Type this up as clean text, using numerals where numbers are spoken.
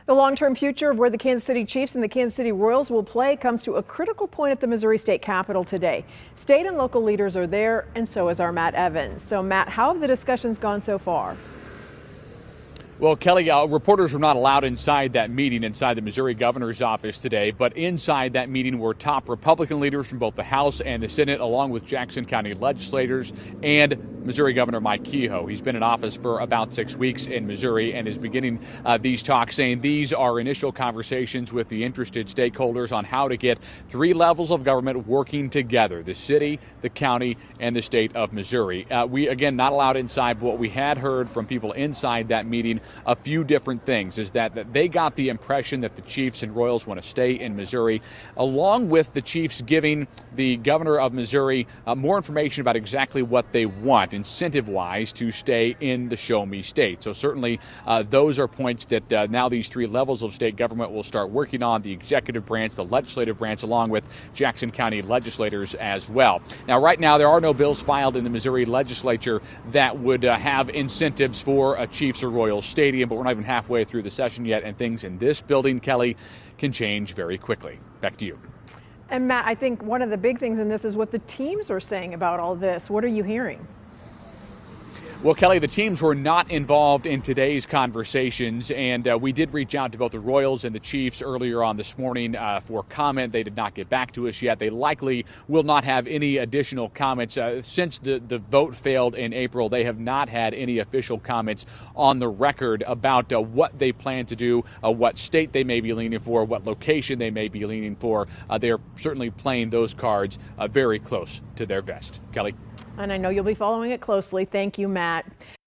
The long-term future of where the Kansas City Chiefs and the Kansas City Royals will play comes to a critical point at the Missouri State Capitol today. State and local leaders are there, and so is our Matt Evans. So, Matt, how have the discussions gone so far? Well, Kelly, reporters were not allowed inside that meeting inside the Missouri governor's office today, but inside that meeting were top Republican leaders from both the House and the Senate, along with Jackson County legislators and Missouri Governor Mike Kehoe. He's been in office for about 6 weeks in Missouri and is beginning these talks, saying these are initial conversations with the interested stakeholders on how to get 3 levels of government working together: the city, the county, and the state of Missouri. We, again, not allowed inside, but what we had heard from people inside that meeting, a few different things, is that they got the impression that the Chiefs and Royals want to stay in Missouri, along with the Chiefs giving the governor of Missouri more information about exactly what they want, incentive-wise, to stay in the Show Me State. So certainly those are points that now these 3 levels of state government will start working on: the executive branch, the legislative branch, along with Jackson County legislators as well. Now, right now, there are no bills filed in the Missouri legislature that would have incentives for a Chiefs or Royals stadium, but we're not even halfway through the session yet, and things in this building, Kelly, can change very quickly. Back to you. And Matt, I think one of the big things in this is what the teams are saying about all this. What are you hearing? Well, Kelly, the teams were not involved in today's conversations, and we did reach out to both the Royals and the Chiefs earlier on this morning for comment. They did not get back to us yet. They likely will not have any additional comments. Since the vote failed in April, they have not had any official comments on the record about what they plan to do, what state they may be leaning for, what location they may be leaning for. They're certainly playing those cards very close to their vest. Kelly? And I know you'll be following it closely. Thank you, Matt.